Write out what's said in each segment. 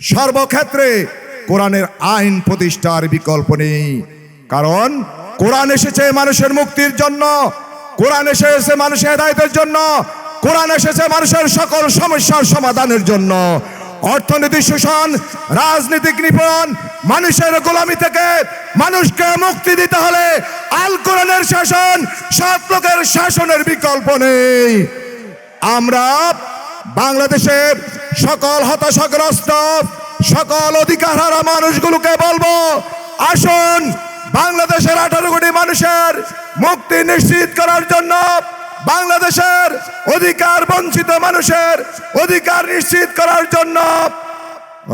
সর্বক্ষেত্রে কোরআনের আইন প্রতিষ্ঠার বিকল্প নেই। কারণ কোরআন এসেছে মানুষের মুক্তির জন্য, কোরআন এসেছে মানুষের হেদায়েতের জন্য, কোরআন এসেছে মানুষের সকল সমস্যার সমাধানের জন্য। অর্থনীতি শোষণ, রাজনৈতিক নিপীড়ন, মানুষের গোলামি থেকে মানুষকে মুক্তি দিতে হলে আল কোরআনের শাসন, সৎ লোকের শাসনের বিকল্প নেই। আমরা বাংলাদেশের সকল হতাশাগ্রস্ত, সকল অধিকারহারা মানুষগুলোকে বলবো, আসুন বাংলাদেশের 18 কোটি মানুষের মুক্তি নিশ্চিত করার জন্য, বাংলাদেশের অধিকার বঞ্চিত মানুষের অধিকার নিশ্চিত করার জন্য,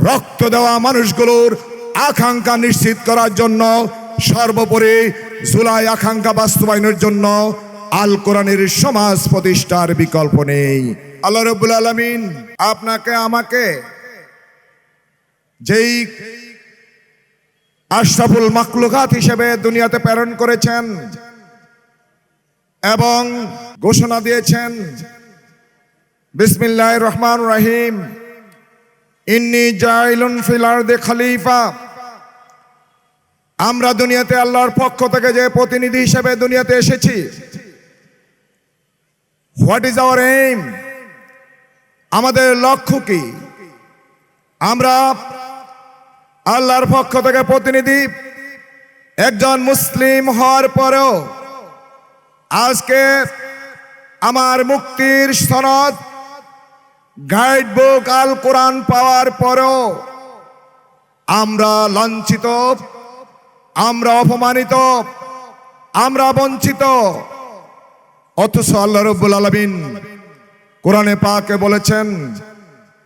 রক্ত দেওয়া মানুষগুলোর আকাঙ্ক্ষা নিশ্চিত করার জন্য, সর্বোপরি জুলাই আকাঙ্ক্ষা বাস্তবায়নের জন্য আল কোরআনের সমাজ প্রতিষ্ঠার বিকল্প নেই। আল্লাহ রাব্বুল আলামিন আপনাকে আমাকে যেই আশরাফুল মাখলুকাত হিসেবে দুনিয়াতে প্রেরণ করেছেন এবং ঘোষণা দিয়েছেন, বিসমিল্লাহির রহমানির রহিম, ইন্নী জাইলুন ফিল আরদি খলিফা। আমরা দুনিয়াতে আল্লাহর পক্ষ থেকে যে প্রতিনিধি হিসেবে দুনিয়াতে এসেছি, হোয়াট ইজ আওয়ার এইম, আমাদের লক্ষ্য কি? আমরা আল্লাহর পক্ষ থেকে প্রতিনিধি, একজন মুসলিম হওয়ার পরেও আজকে আমার মুক্তির সনদ গাইড বুক আল কোরআন পাওয়ার পরেও আমরা লাঞ্ছিত, আমরা অপমানিত, আমরা বঞ্চিত। অথচ আল্লাহ রাব্বুল আলামিন কোরআনে পাকে বলেছেন,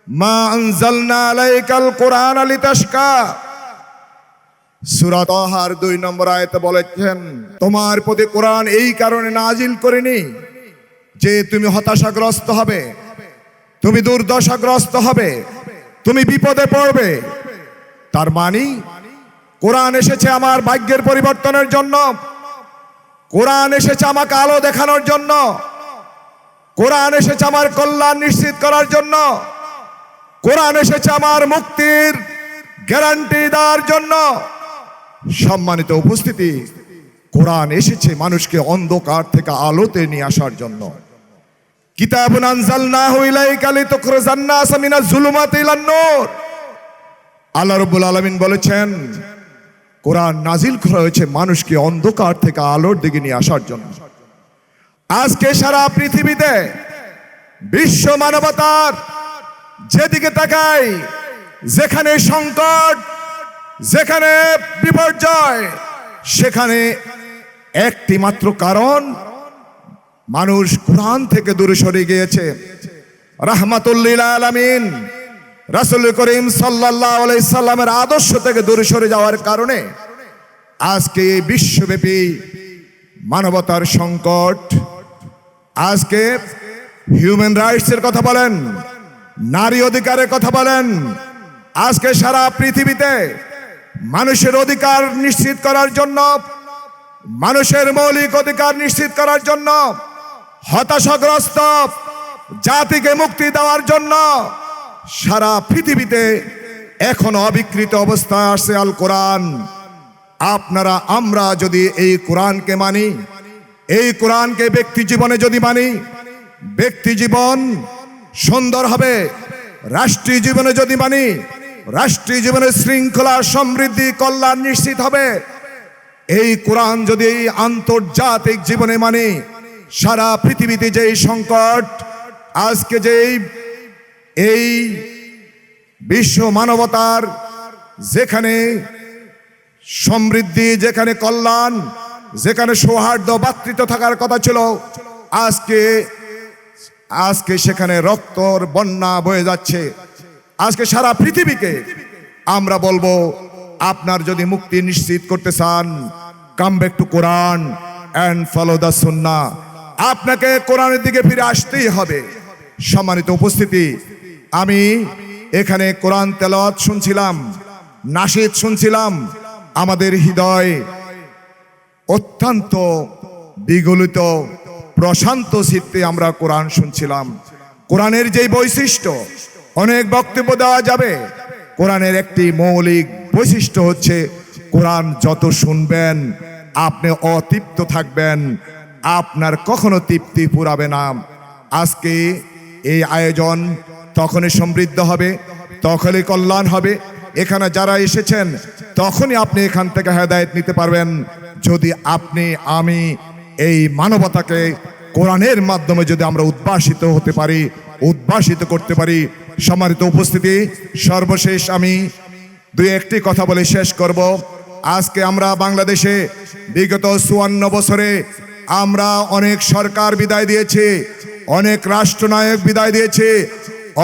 মা আনজালনা আলাইকাল কোরআন লিতাশকা। সূরা তাহার 2 নম্বর আয়াতে বলেছেন, তোমার প্রতি কোরআন এই কারণে নাজিল করিনি যে তুমি হতাশাগ্রস্ত হবে, তুমি দুর্দশাগ্রস্ত হবে, তুমি বিপদে পড়বে। তার মানে কোরআন এসেছে আমার ভাগ্যের পরিবর্তনের জন্য, কোরআন এসেছে আমাকে আলো দেখানোর জন্য, কোরআন এসেছে আমার কল্যাণ নিশ্চিত করার জন্য, কোরআন এসেছে আমার মুক্তির গ্যারান্টি দেওয়ার জন্য। সম্মানিত উপস্থিতি, কোরআন এসেছে মানুষকে অন্ধকার থেকে আলোতে নিয়ে আসার জন্য। কিতাবুন আনজালনাহু ইলাইকা লিতুখরিজান নাসা মিনাজ যুলুমাতি ইলান নূর। আল্লাহ রাব্বুল আলামিন বলেছেন, কোরআন নাজিল করা হয়েছে মানুষকে অন্ধকার থেকে আলোর দিকে নিয়ে আসার জন্য। আজকে সারা পৃথিবীতে বিশ্ব মানবতার যেদিকে তাকাই, যেখানে সংকট, যেখানে বিপর্যয়, সেখানে একটি মাত্র কারণ, মানুষ কোরআন থেকে দূরে সরে গিয়েছে। রাহমাতুল লিল আলামিন রাসূল করিম সাল্লাল্লাহু আলাইহি সাল্লামের আদর্শ থেকে দূরে সরে যাওয়ার কারণে আজকে বিশ্বব্যাপী মানবতার সংকট। আজকে হিউম্যান রাইটসের কথা বলেন, নারী অধিকারের কথা বলেন, আজকে সারা পৃথিবীতে মানুষের অধিকার নিশ্চিত করার জন্য, মানুষের মৌলিক অধিকার নিশ্চিত করার জন্য, হতাশাগ্রস্ত জাতিকে মুক্তি দেওয়ার জন্য সারা পৃথিবীতে এখনো অবিকৃত অবস্থায় আছে আল কোরআন। আপনারা আমরা যদি এই কোরআনকে মানি, এই কোরআনকে ব্যক্তি জীবনে যদি মানি, ব্যক্তি জীবন সুন্দর হবে। রাষ্ট্রীয় জীবনে যদি মানি, রাষ্ট্রীয় জীবনে শৃঙ্খলা, সমৃদ্ধি, কল্যাণ নিশ্চিত হবে। এই কোরআন যদি এই আন্তর্জাতিক জীবনে মানি, সারা পৃথিবীতে যেই সংকট, আজকে যেই এই বিশ্ব মানবতার যেখানে সমৃদ্ধি, যেখানে কল্যাণ, যেখানে সৌহার্দ্য, ভ্রাতৃত্ব থাকার কথা ছিল, আজকে সেখানে রক্তর বন্যা বয়ে যাচ্ছে। আজকে সারা পৃথিবীকে আমরা বলবো, আপনার যদি মুক্তি নিশ্চিত করতে চান, come back to Quran and follow the Sunnah. আপনাকে কোরআনের দিকে ফিরে আসতেই হবে। সম্মানিত উপস্থিতি, আমি এখানে কোরআন তেলাওয়াত শুনছিলাম, নাশিদ শুনছিলাম, আমাদের হৃদয় অত্যন্ত বিগলিত, প্রশান্ত চিত্তে আমরা কোরআন শুনছিলাম। কোরআনের যেই বৈশিষ্ট্য, অনেক বক্তব্য দেওয়া যাবে, কোরআনের একটি মৌলিক বৈশিষ্ট্য হচ্ছে কোরআন যত শুনবেন আপনি অতৃপ্ত থাকবেন, আপনার কখনো তৃপ্তি ফুরাবে না। আজকে এই আয়োজন তখনই সমৃদ্ধ হবে, তখনই কল্যাণ হবে। এখানে যারা এসেছেন তখনই আপনি এখান থেকে হেদায়েত নিতে পারবেন, যদি আপনি আমি এই মানবতাকে কোরআনের মাধ্যমে যদি আমরা উদ্ভাসিত হতে পারি, উদ্ভাসিত করতে পারি। সম্মানিত উপস্থিতি, সর্বশেষ আমি দুই একটি কথা বলে শেষ করব। আজকে আমরা বাংলাদেশে বিগত 54 বছরে আমরা অনেক সরকার বিদায় দিয়েছি, অনেক রাষ্ট্রনায়ক বিদায় দিয়েছে,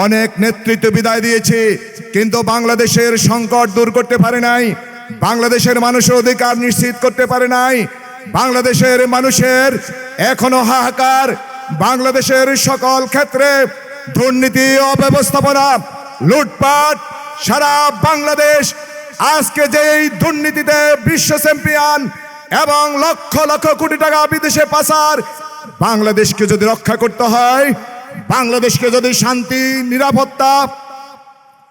অনেক নেতৃত্ব বিদায় দিয়েছে, কিন্তু বাংলাদেশের সংকট দূর করতে পারে নাই, বাংলাদেশের মানুষের অধিকার নিশ্চিত করতে পারে নাই। বাংলাদেশের মানুষের এখনো হাহাকার, বাংলাদেশের সকল ক্ষেত্রে দুর্নীতি, অব্যবস্থাপনা, লুটপাট, সারা বাংলাদেশ আজকে যে এই দুর্নীতিতে বিশ্ব চ্যাম্পিয়ন এবং লক্ষ লক্ষ কোটি টাকা বিদেশে পাচার। বাংলাদেশকে যদি রক্ষা করতে হয়, বাংলাদেশকে যদি শান্তি, নিরাপত্তা,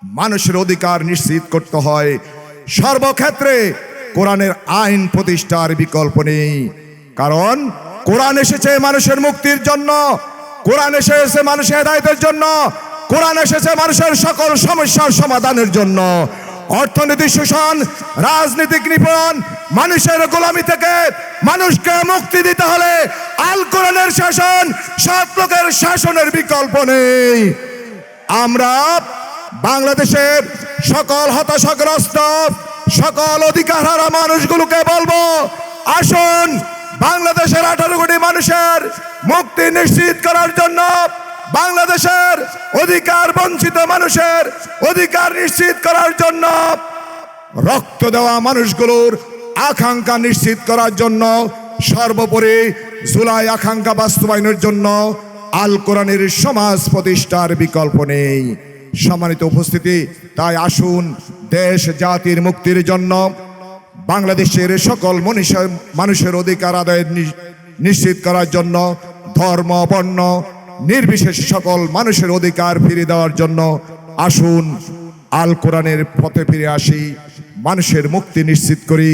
মানুষের অধিকার নিশ্চিত করতে হয়, সর্বক্ষেত্রে কোরআনের আইন প্রতিষ্ঠার বিকল্প নেই। কারণ কোরআন এসেছে মানুষের মুক্তির জন্য, কোরআন এসেছে মানুষের হেদায়েতের জন্য, কোরআন এসেছে মানুষের সকল সমস্যার সমাধানের জন্য। অর্থনীতি শোষণ, রাজনৈতিক নিপীড়ন, মানুষের গোলামি থেকে মানুষকে মুক্তি দিতে হলে আল কোরআনের শাসন, সৎ লোকের শাসনের বিকল্প নেই। আমরা বাংলাদেশের সকল হতাশাগ্রস্ত, সকল অধিকারহারা মানুষগুলোকে বলবো, আসুন বাংলাদেশের 18 কোটি মানুষের মুক্তি নিশ্চিত করার জন্য, বাংলাদেশের অধিকার বঞ্চিত মানুষের অধিকার নিশ্চিত করার জন্য, রক্ত দেওয়া মানুষগুলোর আকাঙ্ক্ষা নিশ্চিত করার জন্য, সর্বোপরি জুলাই আকাঙ্ক্ষা বাস্তবায়নের জন্য আল কোরআনের সমাজ প্রতিষ্ঠার বিকল্প নেই। সম্মানিত উপস্থিতি, তাই আসুন দেশ জাতির মুক্তির জন্য, বাংলাদেশের সকল মানুষের অধিকার আদায় নিশ্চিত করার জন্য, ধর্ম বর্ণ নির্বিশেষে সকল মানুষের অধিকার ফিরিয়ে দেওয়ার জন্য আসুন আল কোরআনের পথে ফিরে আসি, মানুষের মুক্তি নিশ্চিত করি।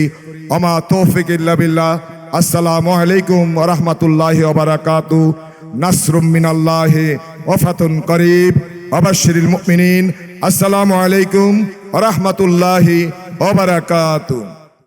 ওমা তৌফিক ইল্লা বিল্লাহ। আসসালামু আলাইকুম ওয়া রাহমাতুল্লাহি ওয়া বারাকাতুহু। নাসরুম মিনাল্লাহি ওয়া ফাতুন করিব। আবাশশিরিল মুমিনিন। আসসালামু আলাইকুম ওয়া রাহমাতুল্লাহি ওয়া বারাকাতুহু।